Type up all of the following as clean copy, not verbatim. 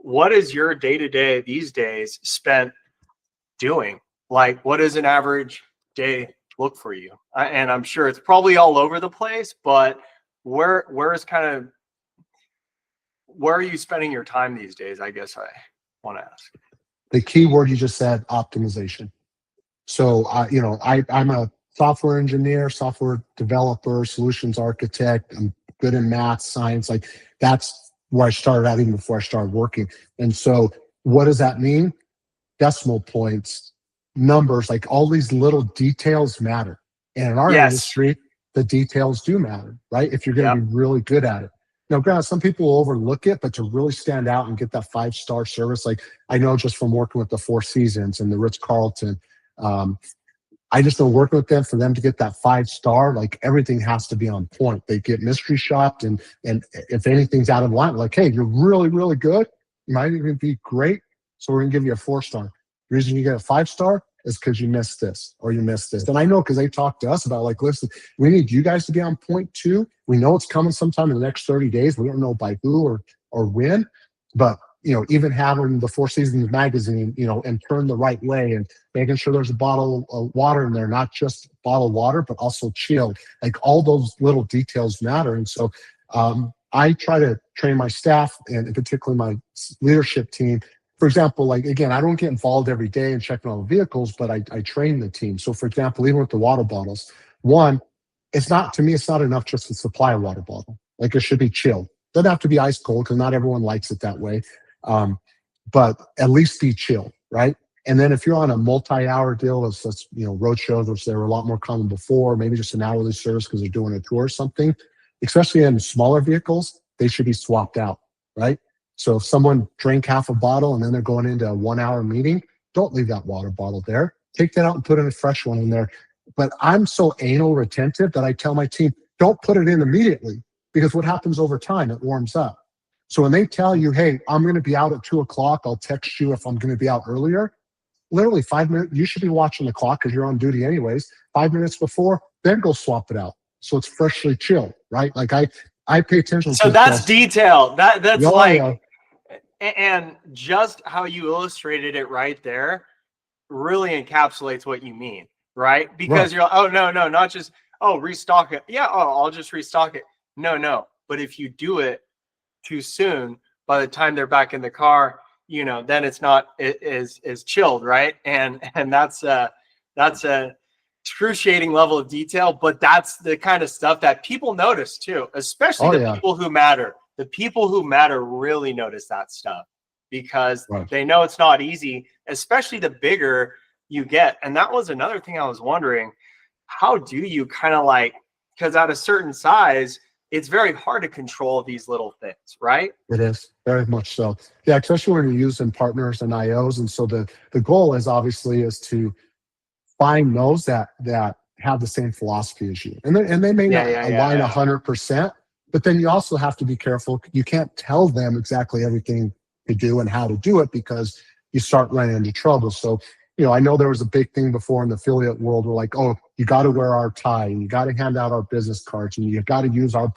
what is your day-to-day these days spent doing? Like, what does an average day look for you? And I'm sure it's probably all over the place, but where are you spending your time these days? I guess I want to ask. The key word you just said, optimization. So I'm a software engineer, software developer, solutions architect. I'm good in math, science. Like that's where I started out even before I started working. And so what does that mean? Decimal points, numbers, like all these little details matter. And in our industry, the details do matter, right? If you're going to be really good at it. Now, granted, some people will overlook it, but to really stand out and get that 5-star service, like I know just from working with the Four Seasons and the Ritz-Carlton, I just know working with them, for them to get that 5-star, like everything has to be on point. They get mystery shopped, and if anything's out of line, like, hey, you're really, really good. You might even be great, so we're gonna give you a 4-star. The reason you get a 5-star is because you missed this or you missed this. And I know because they talk to us about, like, listen, we need you guys to be on point too. We know it's coming sometime in the next 30 days. We don't know by who or when, but even having the Four Seasons magazine, and Turn the Right Way, and making sure there's a bottle of water in there, not just bottled water, but also chilled. Like all those little details matter. And so I try to train my staff, and particularly my leadership team. For example, like, again, I don't get involved every day in checking all the vehicles, but I train the team. So for example, even with the water bottles, one, to me, it's not enough just to supply a water bottle. Like it should be chilled. Doesn't have to be ice cold because not everyone likes it that way. But at least be chilled, right? And then if you're on a multi-hour deal, as road shows, which they were a lot more common before, maybe just an hourly service because they're doing a tour or something, especially in smaller vehicles, they should be swapped out, right? So if someone drank half a bottle and then they're going into a 1-hour meeting, don't leave that water bottle there. Take that out and put in a fresh one in there. But I'm so anal retentive that I tell my team, don't put it in immediately, because what happens over time, it warms up. So when they tell you, hey, I'm going to be out at 2:00, I'll text you if I'm going to be out earlier. Literally 5 minutes, you should be watching the clock because you're on duty anyways. 5 minutes before, then go swap it out. So it's freshly chilled, right? Like I pay attention. So that's detail. That's and just how you illustrated it right there really encapsulates what you mean, right? Because you're like, oh, no, not just, restock it. Yeah, I'll just restock it. No. But if you do it too soon, by the time they're back in the car, then it's not is chilled, right? And that's a excruciating level of detail, but that's the kind of stuff that people notice too, especially people who matter. The people who matter really notice that stuff because they know it's not easy, especially the bigger you get. And that was another thing I was wondering, how do you kind of because at a certain size, it's very hard to control these little things, right? It is, very much so. Yeah, especially when you're using partners and IOs. And so the goal is to find those that have the same philosophy as you. And they may not align 100%, but then you also have to be careful. You can't tell them exactly everything to do and how to do it because you start running into trouble. So, I know there was a big thing before in the affiliate world where like, oh, you got to wear our tie and you got to hand out our business cards and you got to use our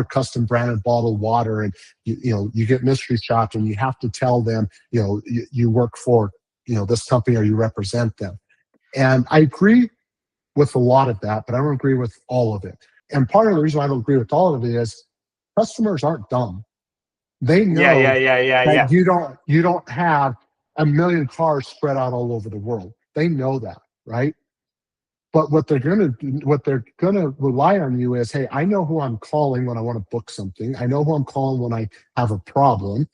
custom branded bottled water. And, you get mystery shopped and you have to tell them, you work for, this company or you represent them. And I agree with a lot of that, but I don't agree with all of it. And part of the reason I don't agree with all of it is customers aren't dumb. They know that you don't have a million cars spread out all over the world. They know that, right? But what they're gonna rely on you is, hey, I know who I'm calling when I want to book something. I know who I'm calling when I have a problem.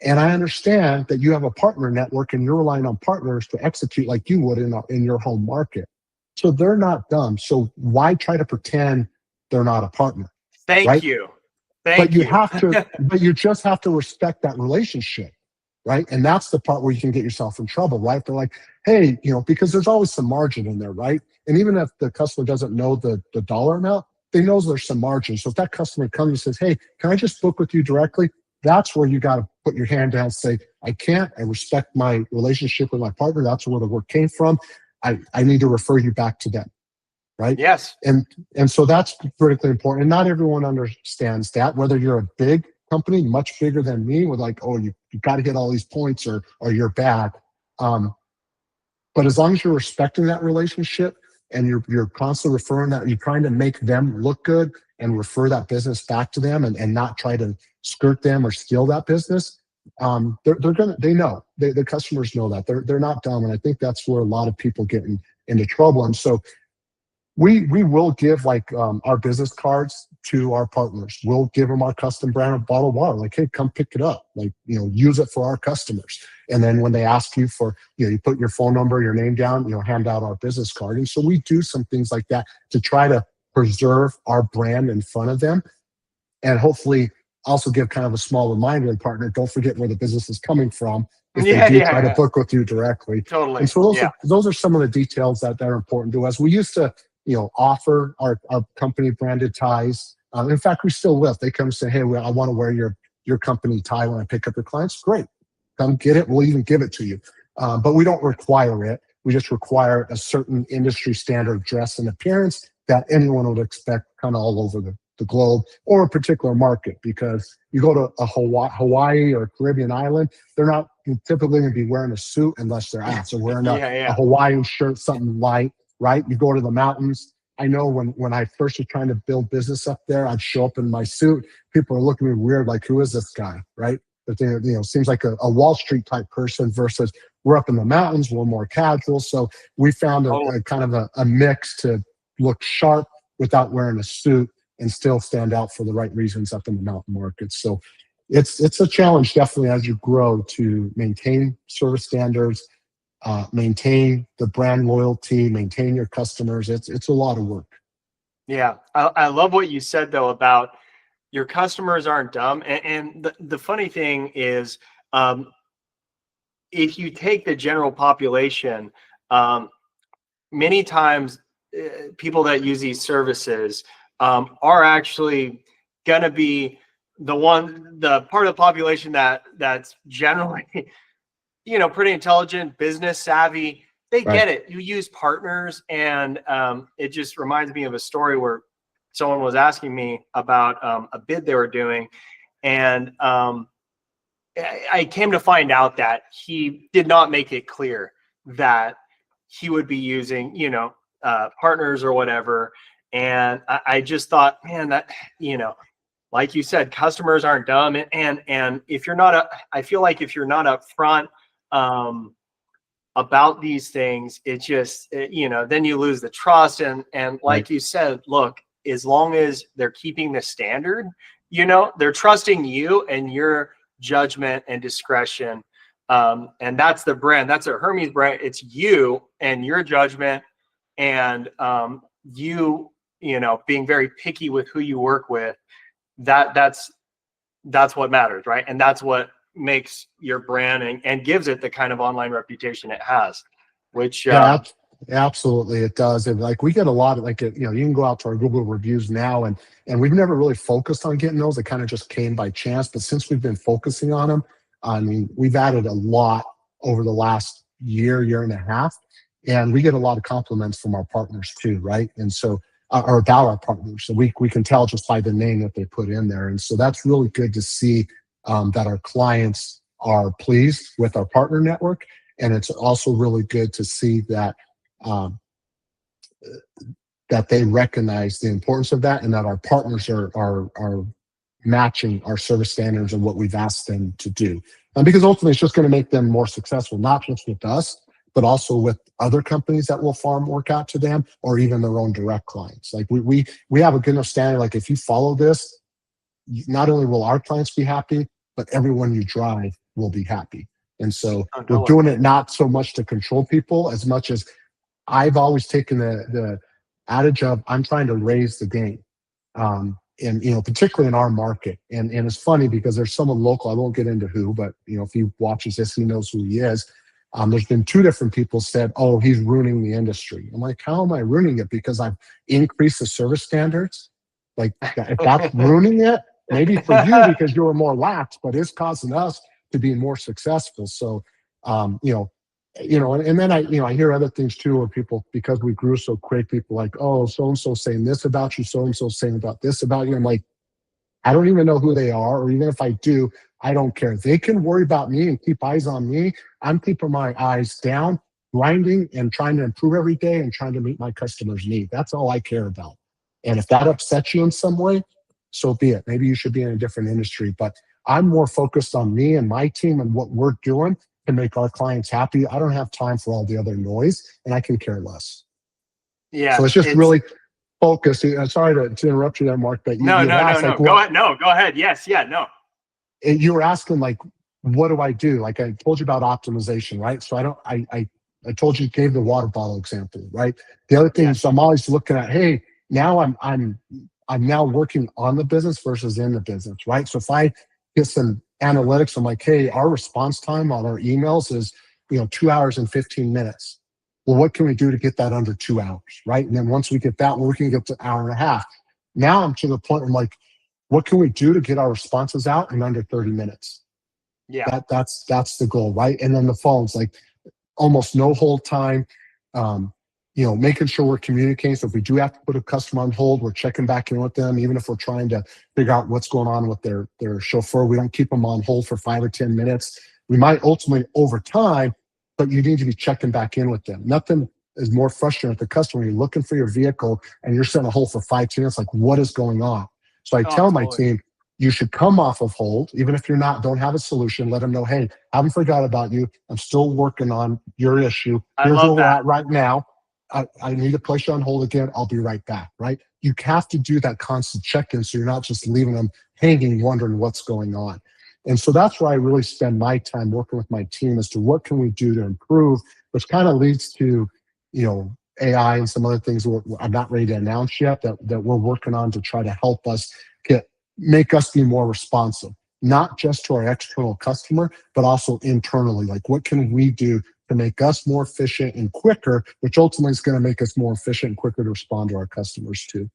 And I understand that you have a partner network and you're relying on partners to execute like you would in your home market. So they're not dumb. So why try to pretend they're not a partner? Thank you. But you just have to respect that relationship, right? And that's the part where you can get yourself in trouble, right? They're like, hey, because there's always some margin in there, right? And even if the customer doesn't know the dollar amount, they know there's some margin. So if that customer comes and says, hey, can I just book with you directly? That's where you got to put your hand down and say, I can't. I respect my relationship with my partner. That's where the work came from. I need to refer you back to them. Right? Yes. And so that's critically important. And not everyone understands that, whether you're a big company much bigger than me with like, oh, you got to hit all these points or you're bad. But as long as you're respecting that relationship and you're constantly referring that, you're trying to make them look good and refer that business back to them and not try to skirt them or steal that business. They know, the customers know that they're not dumb. And I think that's where a lot of people get into trouble. And so we will give like our business cards to our partners. We'll give them our custom brand bottle of water. Like, hey, come pick it up. Like, use it for our customers. And then when they ask you for, you put your phone number, your name down, hand out our business card. And so we do some things like that to try to preserve our brand in front of them. And hopefully also give kind of a small reminder to the partner, don't forget where the business is coming from if they do try to book with you directly. Totally. And so those are some of the details that are important to us. We used to, offer our company branded ties. In fact, we still will. If they come and say, hey, I want to wear your company tie when I pick up your clients, great. Come get it. We'll even give it to you. But we don't require it. We just require a certain industry standard dress and appearance that anyone would expect kind of all over the globe or a particular market. Because you go to a Hawaii or Caribbean island, they're not typically going to be wearing a suit unless they're asked. So wearing a Hawaiian shirt, something light, right? You go to the mountains. I know when I first was trying to build business up there, I'd show up in my suit. People are looking at me weird, like, who is this guy, right? But they, seems like a Wall Street type person versus we're up in the mountains, we're more casual. So we found a kind of a mix to look sharp without wearing a suit and still stand out for the right reasons up in the mountain markets. So it's a challenge definitely as you grow to maintain service standards, maintain the brand loyalty, maintain your customers. It's a lot of work. Yeah, I love what you said though about your customers aren't dumb. And the funny thing is, if you take the general population, many times people that use these services are actually going to be the part of the population that's generally, pretty intelligent, business savvy. They get it. You use partners. And it just reminds me of a story where someone was asking me about a bid they were doing. And I came to find out that he did not make it clear that he would be using, partners or whatever. And I just thought, man, that, like you said, customers aren't dumb. And if you're not, I feel like if you're not upfront about these things, it just, then you lose the trust. And like you said, look, as long as they're keeping the standard, they're trusting you and your judgment and discretion. And that's the brand. That's a Hermes brand. It's you and your judgment and you being very picky with who you work with. That's what matters, right? And that's what makes your brand and gives it the kind of online reputation it has, which absolutely it does. And like we get a lot of you can go out to our Google reviews now and we've never really focused on getting those. They kind of just came by chance, but since we've been focusing on them, I mean, we've added a lot over the last year and a half, and we get a lot of compliments from our partners too, right? And so or about our partners, so we can tell just by the name that they put in there. And so that's really good to see that our clients are pleased with our partner network. And it's also really good to see that that they recognize the importance of that and that our partners are matching our service standards and what we've asked them to do. Because ultimately it's just going to make them more successful, not just with us, but also with other companies that will farm work out to them or even their own direct clients. Like we have a good enough standard. Like if you follow this, not only will our clients be happy, but everyone you drive will be happy. And so we're doing it not so much to control people as much as I've always taken the adage of I'm trying to raise the game. And particularly in our market. And it's funny because there's someone local, I won't get into who, but if he watches this, he knows who he is. There's been two different people said, oh, he's ruining the industry. I'm like, how am I ruining it? Because I've increased the service standards. Like if that's ruining it, maybe for you because you're more lax, but it's causing us to be more successful. So, and then I hear other things too, where people, because we grew so quick, people like, oh, so-and-so saying this about you, so-and-so saying about this about you. I'm like, I don't even know who they are, or even if I do, I don't care. They can worry about me and keep eyes on me. I'm keeping my eyes down, grinding and trying to improve every day and trying to meet my customers' need. That's all I care about. And if that upsets you in some way, so be it. Maybe you should be in a different industry, but I'm more focused on me and my team and what we're doing to make our clients happy. I don't have time for all the other noise, and I can care less. Yeah. So it's just really focused. Sorry to interrupt you there, Mark, but No. Go ahead. No, go ahead. Yes. Yeah. No. You were asking like, what do I do? Like I told you about optimization, right? So I told you, gave the water bottle example, right? The other thing is I'm always looking at, hey, now I'm now working on the business versus in the business, right? So if I get some analytics, I'm like, hey, our response time on our emails is 2 hours and 15 minutes. Well, what can we do to get that under 2 hours, right? And then once we get that, we're looking to get to an hour and a half. Now I'm to the point where I'm like, what can we do to get our responses out in under 30 minutes? Yeah. That's the goal, right? And then the phones, like almost no hold time. Making sure we're communicating. So if we do have to put a customer on hold, we're checking back in with them, even if we're trying to figure out what's going on with their chauffeur. We don't keep them on hold for 5 or 10 minutes. We might ultimately over time, but you need to be checking back in with them. Nothing is more frustrating with the customer. You're looking for your vehicle and you're sitting on hold for 5 minutes. Like, what is going on? So I tell my team, you should come off of hold, even if don't have a solution. Let them know, hey, I haven't forgot about you. I'm still working on your issue. Here's where we're at right now. I need to place you on hold again. I'll be right back, right? You have to do that constant check-in so you're not just leaving them hanging, wondering what's going on. And so that's where I really spend my time working with my team as to what can we do to improve, which kind of leads to, AI and some other things I'm not ready to announce yet that we're working on to try to help us make us be more responsive, not just to our external customer, but also internally. Like, what can we do to make us more efficient and quicker, which ultimately is going to make us more efficient and quicker to respond to our customers too.